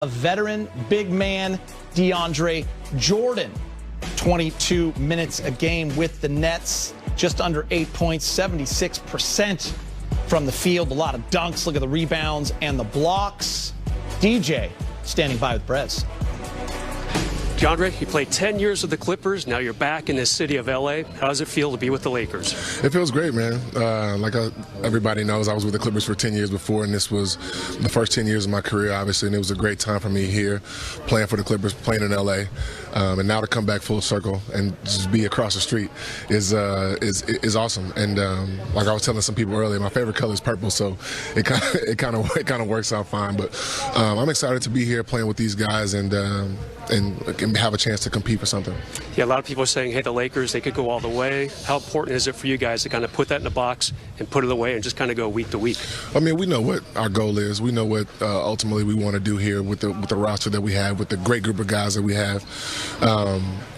A veteran big man, DeAndre Jordan, 22 minutes a game with the Nets, just under 8 points, 76% from the field. A lot of dunks. Look at the rebounds and the blocks. DJ standing by with Brez. DeAndre, you played 10 years with the Clippers. Now you're back in the city of L.A. How does it feel to be with the Lakers? It feels great, man. Everybody knows, I was with the Clippers for 10 years before, and this was the first 10 years of my career, obviously, and it was a great time for me here, playing for the Clippers, playing in L.A., and now to come back full circle and just be across the street is awesome. And like I was telling some people earlier, my favorite color is purple, so it kind of works out fine. But I'm excited to be here playing with these guys and have a chance to compete for something. Yeah, a lot of people are saying, hey, the Lakers, they could go all the way. How important is it for you guys to kind of put that in a box and put it away and just kind of go week to week? I mean, we know what our goal is. We know what ultimately we want to do here with the roster that we have, with the great group of guys that we have.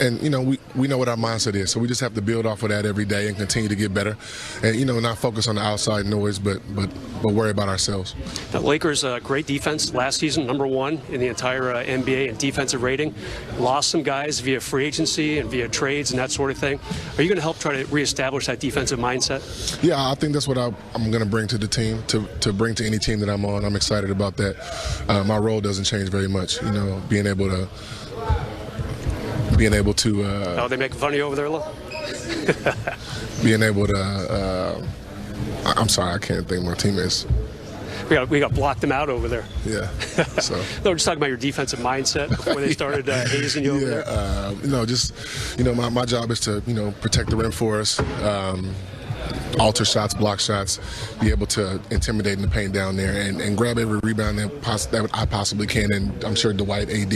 And, you know, we know what our mindset is. So we just have to build off of that every day and continue to get better. And, you know, not focus on the outside noise, but worry about ourselves. The Lakers, great defense last season, #1 in the entire NBA in defensive rating. Lost some guys via free agency and via trades and that sort of thing. Are you going to help try to reestablish that defensive mindset? Yeah, I think that's what I'm going to bring to the team, to bring to any team that I'm on. I'm excited about that. My role doesn't change very much, you know, being able to oh, they make fun of you over there, Lo? being able to I'm sorry, I can't think of my teammates. We got blocked them out over there. Yeah. So. No, we're just talking about your defensive mindset before they started hazing you over there. My job is to, protect the rim for us, alter shots, block shots, be able to intimidate in the paint down there, and grab every rebound that I possibly can. And I'm sure Dwight, AD,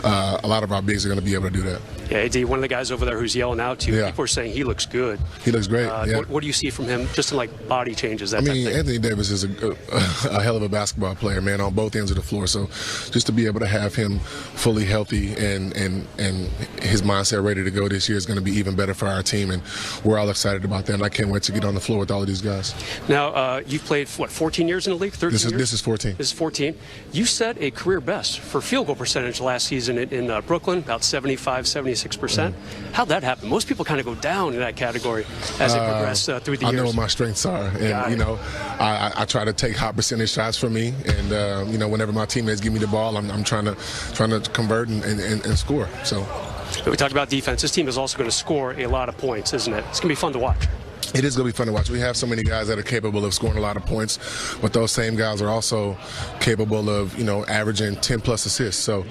a lot of our bigs are going to be able to do that. Yeah, AD, one of the guys over there who's yelling out to you. Yeah. People are saying he looks good. He looks great. Yeah. What do you see from him, just in like body changes? Anthony Davis is a hell of a basketball player, man, on both ends of the floor. So just to be able to have him fully healthy and his mindset ready to go this year is going to be even better for our team, and we're all excited about that. And I can't wait to get on the floor with all of these guys. Now, you've played, 14 years in the league? 13 years? This is 14. This is 14. You set a career best for field goal percentage last season in Brooklyn, about 75, 76%. How'd that happen? Most people kind of go down in that category as they progress through the years. I know what my strengths are, and I try to take high percentage shots for me, and whenever my teammates give me the ball, I'm trying to convert and score. So. We talked about defense. This team is also going to score a lot of points, isn't it? It's going to be fun to watch. It is going to be fun to watch. We have so many guys that are capable of scoring a lot of points, but those same guys are also capable of, averaging 10-plus assists. So,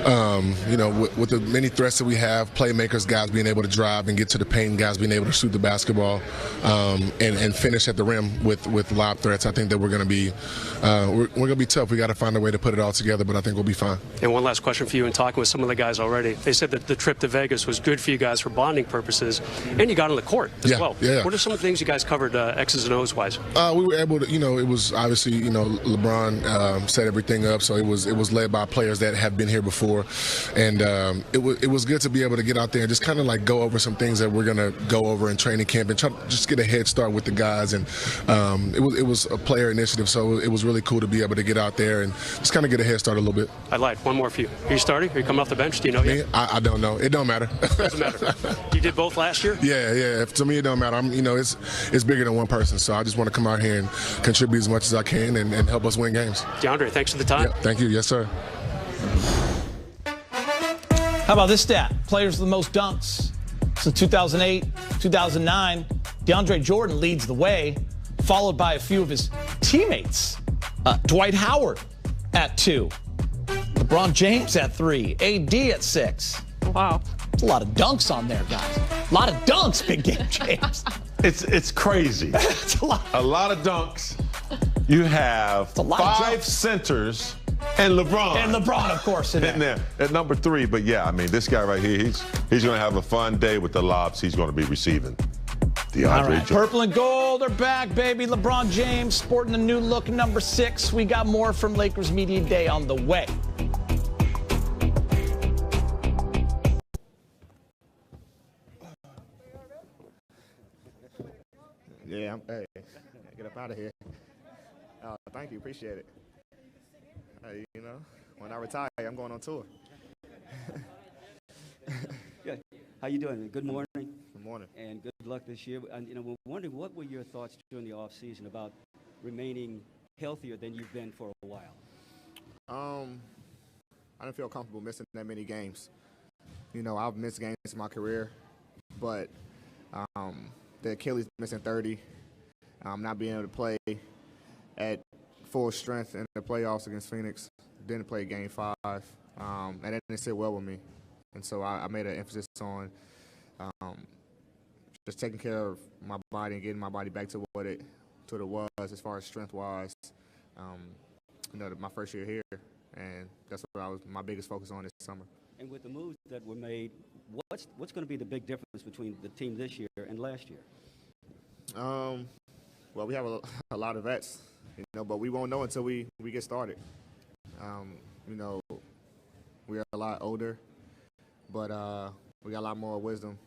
with the many threats that we have, playmakers, guys being able to drive and get to the paint, guys being able to shoot the basketball, and finish at the rim with lob threats, I think that we're going to be tough. We got to find a way to put it all together, but I think we'll be fine. And one last question for you. In talking with some of the guys already, they said that the trip to Vegas was good for you guys for bonding purposes, and you got on the court as well. Yeah. What are some of the things you guys covered X's and O's wise? We were able to, it was obviously, LeBron set everything up, so it was led by players that have been here before, and it was good to be able to get out there and just kind of like go over some things that we're gonna go over in training camp and try to just get a head start with the guys. And it was a player initiative, so it was really cool to be able to get out there and just kind of get a head start a little bit. I lied. One more for you. Are you starting? Are you coming off the bench? Do you know yet? I don't know. It don't matter. Doesn't matter. You did both last year? Yeah. To me, it don't matter. It's bigger than one person, so I just want to come out here and contribute as much as I can and help us win games. DeAndre, thanks for the time. Yeah, thank you. Yes, sir. How about this stat? Players with the most dunks since 2008, 2009. DeAndre Jordan leads the way, followed by a few of his teammates. Dwight Howard at 2. LeBron James at 3. AD at 6. Wow. It's a lot of dunks on there, guys. A lot of dunks, Big Game James. It's crazy. It's a lot of dunks. You have 5 centers and LeBron. And LeBron, of course, in there at number 3. But yeah, this guy right here, he's going to have a fun day with the lobs he's going to be receiving. DeAndre Jordan. Purple and gold are back, baby. LeBron James sporting the new look, number 6. We got more from Lakers Media Day on the way. Yeah, hey, get up out of here. Thank you, appreciate it. Hey, When I retire, I'm going on tour. Yeah. How you doing? Good morning. Good morning. And good luck this year. And we're wondering, what were your thoughts during the off season about remaining healthier than you've been for a while? I didn't feel comfortable missing that many games. I've missed games in my career, but the Achilles missing 30, not being able to play at full strength in the playoffs against Phoenix, didn't play Game 5, and that didn't sit well with me. And so I made an emphasis on just taking care of my body and getting my body back to what it was as far as strength-wise. My first year here, and that's what my biggest focus on this summer. And with the moves that were made, what's going to be the big difference between the team this year and last year? Well, we have a lot of vets, but we won't know until we get started. We are a lot older, but we got a lot more wisdom.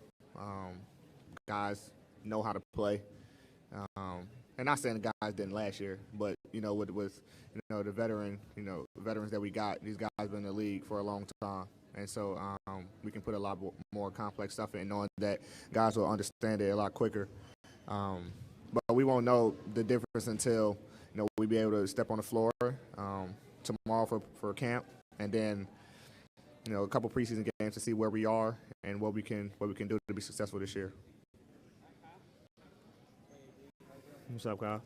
Guys know how to play. And not saying the guys didn't last year, but with the veterans that we got, these guys been in the league for a long time, and so we can put a lot more complex stuff in, knowing that guys will understand it a lot quicker. But we won't know the difference until we be able to step on the floor tomorrow for camp, and then a couple preseason games to see where we are and what we can do to be successful this year. What's up, Kyle?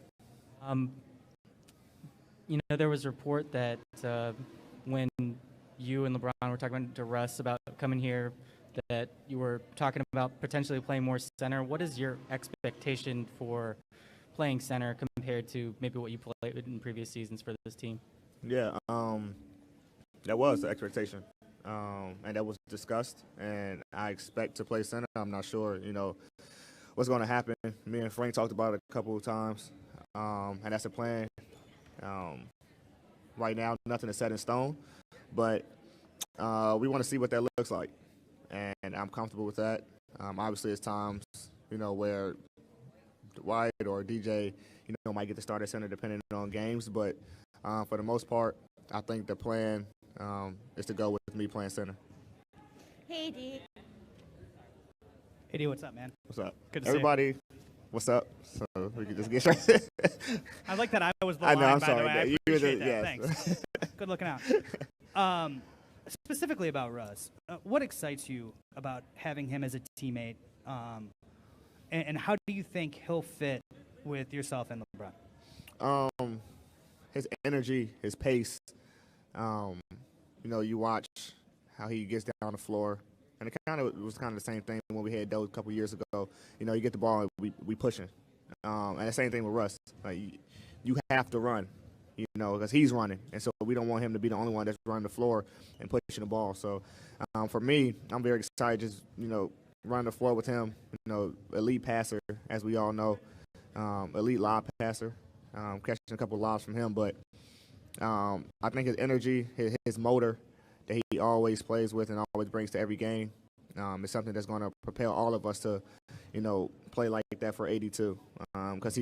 There was a report that when you and LeBron were talking to Russ about coming here, that you were talking about potentially playing more center. What is your expectation for playing center compared to maybe what you played in previous seasons for this team? Yeah, that was the expectation, and that was discussed, and I expect to play center. I'm not sure, what's going to happen. Me and Frank talked about it a couple of times, and that's the plan. Right now, nothing is set in stone, but we want to see what that looks like, and I'm comfortable with that. Obviously, it's times, where Dwight or DJ, might get to start at center depending on games, but for the most part, I think the plan is to go with me playing center. Hey, D. Hey, D, what's up, man? What's up? Good to Everybody, what's up? So we can just get started. I like that I was the I line, know, I'm by sorry. the way. I You appreciate were the- that. yes. Thanks. Good looking out. Specifically about Russ, what excites you about having him as a teammate, and how do you think he'll fit with yourself and LeBron? His energy, his pace. You watch how he gets down the floor, and it was kind of the same thing when we had those a couple years ago. You get the ball, and we pushing, and the same thing with Russ. Like you have to run, because he's running, and so we don't want him to be the only one that's running the floor and pushing the ball. So for me, I'm very excited just running the floor with him. Elite passer, as we all know, elite lob passer. Catching a couple of lobs from him, but I think his energy, his motor that he always plays with and always brings to every game is something that's going to propel all of us to, play like that for 82. Because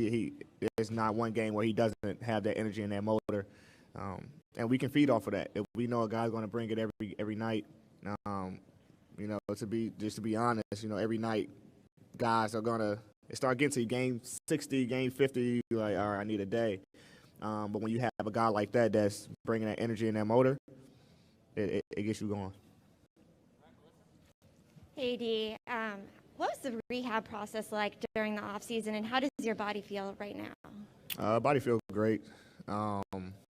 there's not one game where he doesn't have that energy and that motor, and we can feed off of that. If we know a guy's going to bring it every night, to be honest, every night guys are going to start getting to game 60, game 50, you're like, all right, I need a day. But when you have a guy like that that's bringing that energy and that motor, it gets you going. Hey, D. What was the rehab process like during the off season, and how does your body feel right now? Body feels great.